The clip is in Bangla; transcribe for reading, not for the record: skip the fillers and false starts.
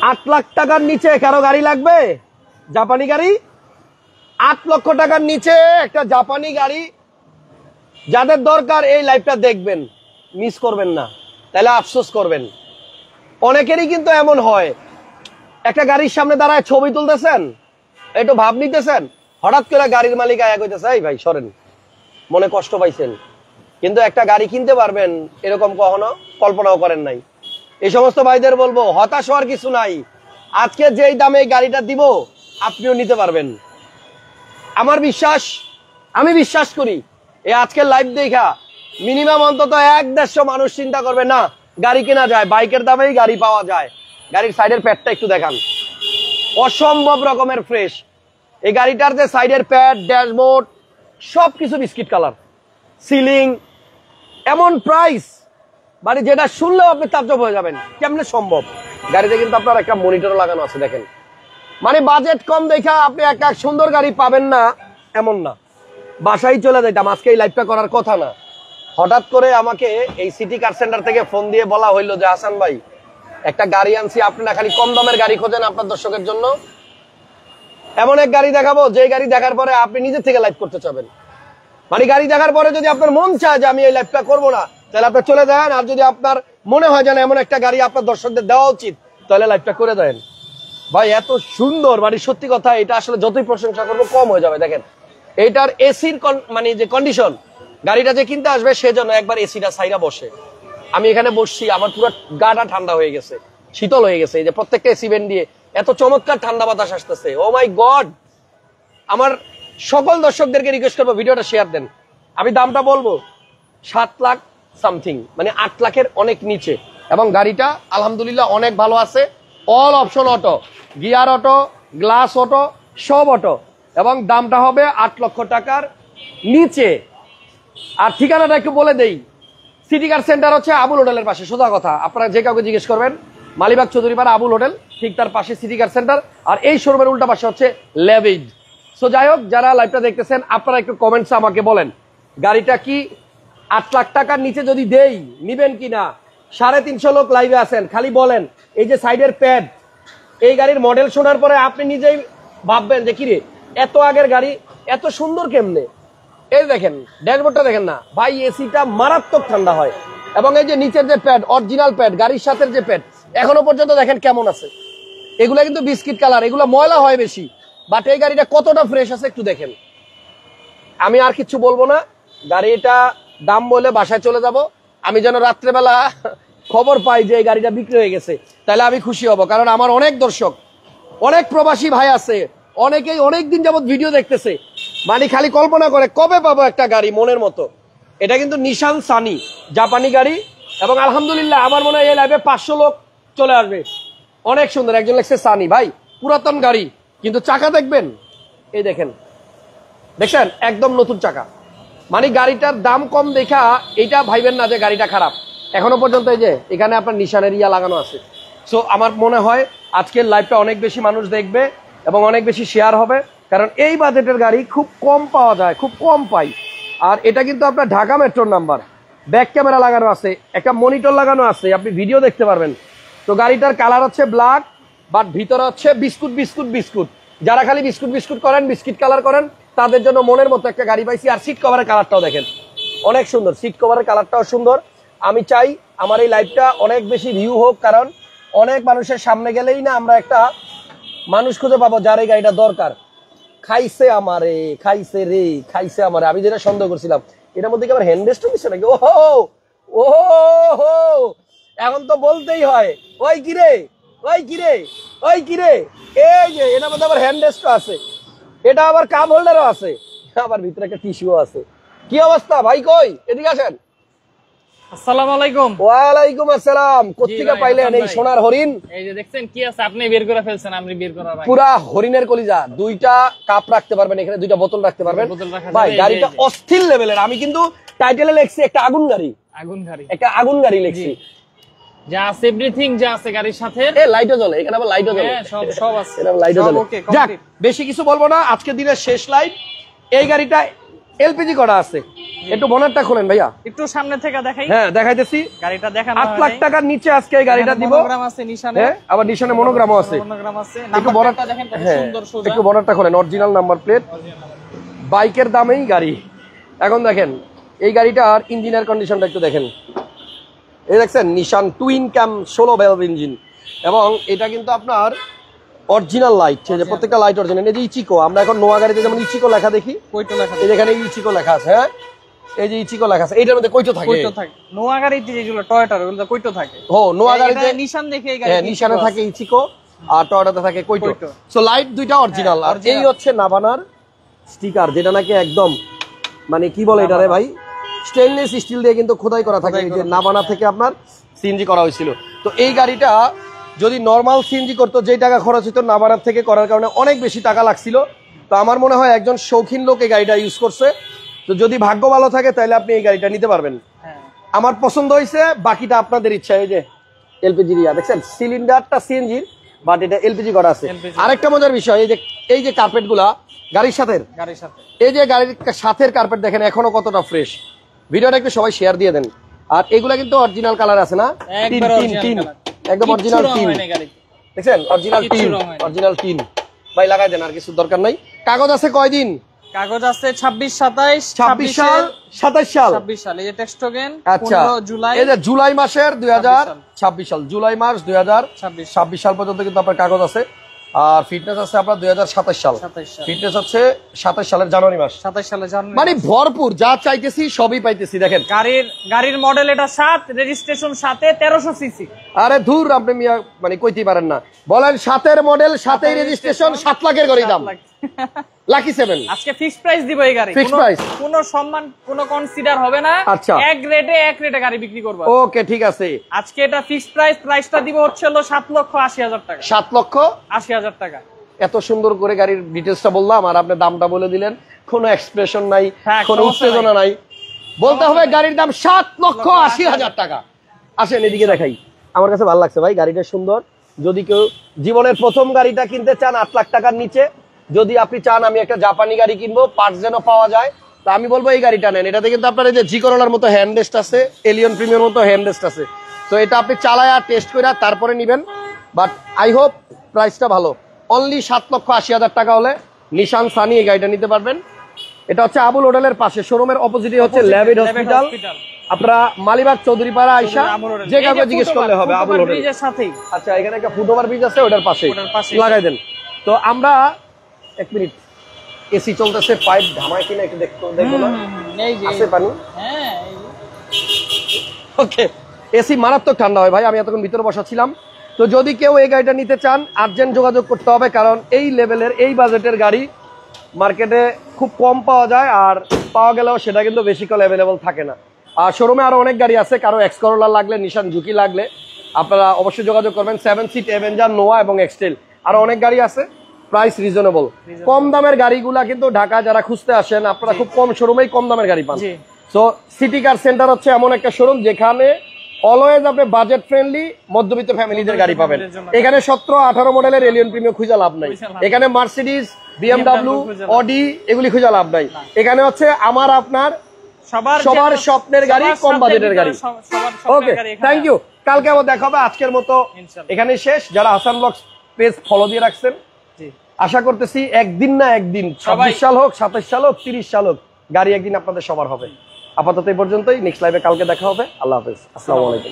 8 লাখ টাকার নিচে কারো গাড়ি লাগবে? জাপানি গাড়ি 8 লক্ষ টাকার নিচে একটা জাপানি গাড়ি যাদের দরকার এই লাইভটা দেখবেন, মিস করবেন না, তাহলে আফসোস করবেন। অনেকেরই কিন্তু এমন হয়, একটা গাড়ির সামনে দাঁড়ায় ছবি তুলতেছেন, একটু ভাব নিতেছেন, হঠাৎ করে গাড়ির মালিক আয়া কইতেছে এই ভাই সরেন, মনে কষ্ট পাইছেন। কিন্তু একটা গাড়ি কিনতে পারবেন এরকম কখনো কল্পনাও করেন নাই। এই সমস্ত ভাইদের বলবো হতাশ হওয়ার কিছু নাই। আজকে যেই দামে এই গাড়িটা দিব আপনিও নিতে পারবেন। আমার বিশ্বাস, আমি বিশ্বাস করি এই আজকের লাইভ দেখা মিনিমাম অন্তত 1-150 মানুষ চিন্তা করবে না গাড়ি কেনা যায়, বাইকের দামেই গাড়ি পাওয়া যায়। গাড়ির সাইডের প্যাডটা একটু দেখান, অসম্ভব রকমের ফ্রেশ। এই গাড়িটার যে সাইডের প্যাড, ড্যাশবোর্ড সবকিছু বিস্কিট কালার, সিলিং, এমন প্রাইস মানে যেটা শুনলেও আপনি তাজ্জব হয়ে যাবেন কেমনে সম্ভব। গাড়িতে কিন্তু আপনার একটা মনিটর লাগানো আছে দেখেন। মানে বাজেট কম দেখা আপনি একটা সুন্দর গাড়ি পাবেন না এমন না। বাসায় চলে যাইতাম, আজকে এই লাইভটা করার কথা না। হঠাৎ করে আমাকে এই সিটি কার সেন্টার থেকে ফোন দিয়ে বলা হইলো যে হাসান ভাই একটা গাড়ি আনছি, আপনি না খালি কম দামের গাড়ি খোঁজেন আপনার দর্শকের জন্য, এমন এক গাড়ি দেখাবো যে গাড়ি দেখার পরে আপনি নিজে থেকে লাইভ করতে চাবেন। মানে গাড়ি দেখার পরে যদি আপনার মন চায় যে আমি এই লাইভটা করবো না, তাহলে আপনি চলে যান। আর যদি আপনার মনে হয় যেন এমন একটা গাড়ি আপনার দর্শকদের দেওয়া উচিত, তাহলে লাইভটা করে দেন। ভাই এত সুন্দর, মানে সত্যি কথা, এটা আসলে যতই প্রশংসা করবো কম হয়ে যাবে। দেখেন এইটার এসির মানে যে কন্ডিশন, গাড়িটা যে কিনতে আসবে সেজন্য একবার এসিটা সাইরা বসে। আমি এখানে বসছি, আমার পুরো গাটা ঠান্ডা হয়ে গেছে, শীতল হয়ে গেছে। এই যে প্রত্যেকটা এসি ভেন্ট দিয়ে এত চমৎকার ঠান্ডা বাতাস আসতেছে, ও মাই গড। আমার সকল দর্শকদেরকে রিকোয়েস্ট করবো ভিডিওটা শেয়ার দেন। আমি দামটা বলবো 7 লাখ সামথিং, মানে 8 লাখের অনেক নিচে। এবং গাড়িটা আলহামদুলিল্লাহ অনেক ভালো আছে, all option auto, gear auto, glass auto, সব অটো। এবং দামটা হবে 8 লক্ষ টাকার নিচে। আর ঠিকানাটা একটু বলে দেই, সিটি কার সেন্টার হচ্ছে আবুল হোটেলের পাশে। সোজা কথা, আপনারা যে কাউকে জিজ্ঞেস করবেন মালিবাগ চৌধুরীপাড়া আবুল হোটেল, ঠিক তার পাশে সিটি কার সেন্টার। আর এই শোরুমের উল্টা পাশে হচ্ছে লেভিড। সো যাই হোক, যারা লাইভটা দেখতেছেন আপনারা একটু কমেন্টসে আমাকে বলেন গাড়িটা কি 8 লাখ টাকার নিচে যদি দেই নিবেন কিনা। 350 লোক লাইভে আছেন, খালি বলেন এই যে সাইডের প্যাড, এই গাড়ির মডেল শোনার পরে আপনি নিজেই ভাববেন যে কিরে এত আগের গাড়ি এত সুন্দর কেমনে। এই দেখেন ড্যাশবোর্ডটা দেখেন না ভাই, এসিটা মারাত্মক ঠান্ডা হয়। এবং এই যে নিচের যে প্যাড, অরিজিনাল প্যাড, গাড়ির সাথে যে প্যাড এখনো পর্যন্ত দেখেন কেমন আছে। এগুলা কিন্তু বিস্কিট কালার, এগুলো ময়লা হয় বেশি, বাট এই গাড়িটা কতটা ফ্রেশ আছে একটু দেখেন। আমি আর কিছু বলবো না, গাড়িটা দাম বলে বাসায় চলে যাব। আমি যেন রাত্রেবেলা খবর পাই যে এই গাড়িটা বিক্রি হয়ে গেছে, তাহলে আমি খুশি হব। কারণ আমার অনেক দর্শক, অনেক প্রবাসী ভাই আছে, অনেকেই অনেকদিন যাবত ভিডিও দেখতেছে, মানে খালি কল্পনা করে কবে পাবো একটা গাড়ি মনের মতো। এটা কিন্তু নিশান সানি, জাপানি গাড়ি। এবং আলহামদুলিল্লাহ আমার মনে হয় এই লাইভে 500 লোক চলে আসবে। অনেক সুন্দর, একজন লেখছে সানি। ভাই পুরাতন গাড়ি, কিন্তু চাকা দেখবেন, এই দেখেন, দেখছেন একদম নতুন চাকা। মানে গাড়িটার দাম কম দেখা এটা ভাইবেন না যে গাড়িটা খারাপ। এখনো পর্যন্ত এই যে এখানে আপনার নিশানের ইয়া লাগানো আছে। সো আমার মনে হয় আজকের লাইভটা অনেক বেশি মানুষ দেখবে এবং অনেক বেশি শেয়ার হবে, কারণ এই বাজেটের গাড়ি খুব কম পাওয়া যায়, খুব কম পাই। আর এটা কিন্তু আপনার ঢাকা মেট্রোর নাম্বার, ব্যাক ক্যামেরা লাগানো আছে, একটা মনিটর লাগানো আছে, আপনি ভিডিও দেখতে পারবেন। তো গাড়িটার কালার হচ্ছে ব্ল্যাক, বাট ভিতরে হচ্ছে বিস্কুট বিস্কুট বিস্কুট। যারা খালি বিস্কুট বিস্কুট করেন, বিস্কিট কালার করেন, তাদের জন্য মনের মতো একটা গাড়ি পাইছি। আর সিট কভারের কালারটাও দেখেন অনেক সুন্দর, সিট কভারের কালারটাও সুন্দর। আমি চাই আমার এই লাইভটা অনেক বেশি ভিউ হোক, কারণ অনেক মানুষের সামনে গেলেই না আমরা একটা মানুষ খুঁজে পাবো যার এই গাড়িটা দরকার। খাইছে আমারে, খাইছে রে, খাইছে আমারে। আমি যেটা সন্দেহ করছিলাম এটার মধ্যে কি আবার হ্যান্ডরেস্টও দিচ্ছে নাকি। ও এখন তো বলতেই হয়, ওই কিরে, ওই কিরে, ওই কিরে, এই যে এটার মধ্যে আবার হ্যান্ডরেস্টও আছে, এটা আবার কাপ হোল্ডারও আছে, আবার ভিতরে একটা টিস্যুও আছে। কি অবস্থা ভাই, কই এদিকে আসেন। আসসালামু আলাইকুম। ওয়ালাইকুম আসসালাম। কোত্থেকে পাইলেন এই সোনার হরিণ? এই যে দেখছেন কি আছে, আপনি বের করে ফেলছেন, আমি বের করার আগে পুরা হরিণের কলিজা। 2টা কাপ রাখতে পারবেন এখানে, 2টা বোতল রাখতে পারবেন। ভাই গাড়িটা অস্থির লেভেলের। আমি কিন্তু টাইটেলে লিখছি একটা আগুন গাড়ি, আগুন গাড়ি, একটা আগুন গাড়ি লিখছি। যা আছে এভরিথিং যা আছে গাড়ির সাথে। এ লাইটও জ্বলে, এখানে আবার লাইটও জ্বলে। হ্যাঁ সব আছে, এখানে লাইটও জ্বলে। যাক বেশি কিছু বলবো না, আজকে দিনের শেষ লাইভ। এই গাড়িটা এলপিজি করা আছে। একটু বনারটা খোলেন ভাইয়া, একটু সামনে থেকে দেখাই। হ্যাঁ দেখাইতেছি। গাড়িটা দেখানো 8 লাখ টাকার নিচে আজকে এই গাড়িটা দিব। মনোগ্রাম আছে নিশানে, হ্যাঁ আবার নিশানে মনোগ্রামও আছে। মনোগ্রাম আছে। একটু নাম্বারটা দেখেন কত হ্যাঁ সুন্দর সোজা। একটু বনারটা খোলেন, অরিজিনাল নাম্বার প্লেট, বাইকের দামেই গাড়ি। এখন দেখেন এই গাড়িটার ইঞ্জিনের কন্ডিশনটা একটু দেখেন। এই দেখছেন নিশান টুইন ক্যাম 16 ভ্যালভ ইঞ্জিন, এবং এটা কিন্তু আপনার অরিজিনাল লাইট, যে প্রত্যেকটা লাইট অরিজিনাল। এই যে ইচিকো, আমরা এখন নোয়া গাড়িতে যেমন ইচিকো লেখা দেখি, কইটো লেখা, এই যেখানে ইচিকো লেখা আছে। হ্যাঁ এই যে ইচিকো লেখা আছে, এইটার মধ্যে কইটো থাকে। কইটো থাকে নোয়া গাড়িতে যেগুলো টয়োটার ওগুলো কইটো থাকে। ও নোয়া গাড়িতে নিশান দেখে এই গাড়ি, হ্যাঁ নিশানে থাকে ইচিকো আর টয়োটাতে থাকে কইটো। সো লাইট দুইটা অরিজিনাল। আর এই হচ্ছে নাভানার স্টিকার, যেটা নাকি একদম মানে কি বলে এটারে ভাই, স্টেনলেস স্টিল দিয়ে কিন্তু খোদাই করা থাকে। এই যে নাভানা থেকে আপনার সিএনজি করা হয়েছিল। তো এই গাড়িটা যদি নর্মাল সিএনজি করতো, যেই টাকা খরচ হতো নাভানার থেকে করার কারণে অনেক বেশি টাকা লাগছিল। তো আমার মনে হয় একজন শৌখিন লোক এই গাড়িটা ইউজ করছে। তো যদি ভাগ্য ভালো থাকে তাহলে আপনি এই গাড়িটা নিতে পারবেন। আমার পছন্দ হয়েছে, বাকিটা আপনাদের ইচ্ছা। এই যে এলপিজি দিয়া দেখছেন, সিলিন্ডারটা সিএনজির, বাট এটা এলপিজি করা আছে। আরেকটা মজার বিষয়, এই যে কার্পেট গুলা গাড়ির সাথে, এই যে গাড়ির সাথের কার্পেট দেখেন এখনো কতটা ফ্রেশ। ভিডিওটা একটু সবাই শেয়ার দিয়ে দেন। আর এগুলা কিন্তু অরিজিনাল কালার আছে না, তিন একদম অরিজিনাল তিন, দেখছেন অরিজিনাল তিন। ভাই লাগাই দেন, আর কিছু দরকার নাই। কাগজ আছে কয়দিন? কাগজ আছে 26 27 26 সাল 27 সাল 26 সাল। এই যে টেক্সটোগেন আচ্ছা 15 জুলাই, এই যে জুলাই মাসের 2026 সাল, জুলাই মাস 2026 সাল পর্যন্ত কিন্তু আপনার কাগজ আছে। আর ফিটনেস আছে আপনার 2027 সাল, ফিটনেস হচ্ছে 27 সালের জানুয়ারি মাস, 27 সালে জানুয়ারি। মানে ভরপুর যা চাইতেছি সবই পাইতেছি। দেখেন গাড়ির মডেল এটা 7, রেজিস্ট্রেশন 7 1300 সিসি। আরে ধুর, আপনি মিয়া মানে কইতেই পারেন না। বলেন 7 এর মডেল, 7 এর রেজিস্ট্রেশন, 7 লাখের গাড়ি দাম, লাকি 7। আজকে ফিক্সড প্রাইস দিব এই গাড়ি, ফিক্সড প্রাইস, কোনো সম্মান কোনো কনসিডার হবে না। আচ্ছা এক রেটে গাড়ি বিক্রি করব। ওকে ঠিক আছে। আজকে এটা ফিক্সড প্রাইসটা দিব হচ্ছে 7,80,000 টাকা। 7,80,000 টাকা। এত সুন্দর করে গাড়ির ডিটেইলসটা বললাম আর আপনি দামটা বলে দিলেন, কোনো এক্সপ্রেশন নাই, কোনো উত্তেজনা নাই। বলতে হবে গাড়ির দাম 7,80,000 টাকা। আসেন এদিকে দেখাই, আমার কাছে ভালো লাগছে ভাই, গাড়িটা সুন্দর। যদি কেউ জীবনের প্রথম গাড়িটা কিনতে চান 8 লাখ টাকার নিচে, যদি আপনি চান আমি একটা জাপানি গাড়ি কিনবো, পার্টস যেন পাওয়া যায়, তো আমি বলবো এই গাড়িটা নেন। এটাতে কিন্তু আপনার এই যে জি করোলার মতো হ্যান্ডরেস্ট আছে, এলিয়ন প্রিমিয়ার মতো হ্যান্ডরেস্ট আছে। তো এটা আপনি চালায় আর টেস্ট করে তারপরে নিবেন। বাট আই হোপ প্রাইসটা ভালো। অনলি 7,80,000 টাকা হলে নিশান সানি এই গাড়িটা নিতে পারবেন। এটা হচ্ছে আবুল হোটেলের পাশে, শোরুমের অপোজিটে হচ্ছে ল্যাভিড হসপিটাল। আপনারা মালিবাগ চৌধুরীপাড়া আইসা যে কাউকে জিজ্ঞেস করলে হবে আবুল হোটেল। আচ্ছা এখানে একটা ফুটওভার ব্রিজ আছে, ওটার পাশে লাগাই দেন। তো আমরা এক মিনিট, এসি চলতেছে, পাইপ ধামায় কিনা একটু দেখবো না? আছে পানি? ওকে, এসি মারাত্মক ঠান্ডা হয় ভাই, আমি এতক্ষণ ভিতরে বসা ছিলাম। তো যদি কেউ এই গাড়িটা নিতে চান আর্জেন্ট যোগাযোগ করতে হবে, কারণ এই লেভেলের এই বাজেটের গাড়ি মার্কেটে খুব কম পাওয়া যায়, আর পাওয়া গেলেও সেটা কিন্তু বেশি কল অ্যাভেলেবল থাকে না। আর শোরুমে আরো অনেক গাড়ি আছে, কারো এক্স করোলা লাগলে, নিশান জুকি লাগলে আপনারা অবশ্যই যোগাযোগ করবেন। 7 সিট অ্যাভেঞ্জার, নোয়া এবং এক্সটেল, আরো অনেক গাড়ি আছে। প্রাইস রিজনেবল, কম দামের গাড়িগুলা কিন্তু ঢাকা যারা খুঁজতে আসেন আপনারা খুব কম শোরুমেই কম দামের গাড়ি পান। সো সিটি কার সেন্টার হচ্ছে এমন একটা শোরুম যেখানে অলওয়েজ আপনি বাজেট ফ্রেন্ডলি মধ্যবিত্ত ফ্যামিলিদের গাড়ি পাবেন। এখানে 17-18 মডেলের এলিয়ন প্রিমিয়ার খুঁজে লাভ নাই, এখানে মার্সিডিজ, বিএমডব্লিউ, অডি এগুলি খুঁজে লাভ নাই। এখানে হচ্ছে আমার আপনার সবার স্বপ্নের গাড়ি, কম বাজেটের গাড়ি। ওকে থ্যাংক ইউ, কালকে আবার দেখা হবে। আজকের মতো এখানেই শেষ। যারা হাসান ব্লগস পেজ ফলো দিয়ে রাখছেন, আশা করতেছি একদিন না একদিন, 26 সাল হোক, 27 সাল হোক, 30 সাল হোক, গাড়ি একদিন আপনাদের সবার হবে। আপাতত এই পর্যন্তই, নেক্সট লাইভে কালকে দেখা হবে। আল্লাহ হাফেজ, আসসালামু আলাইকুম।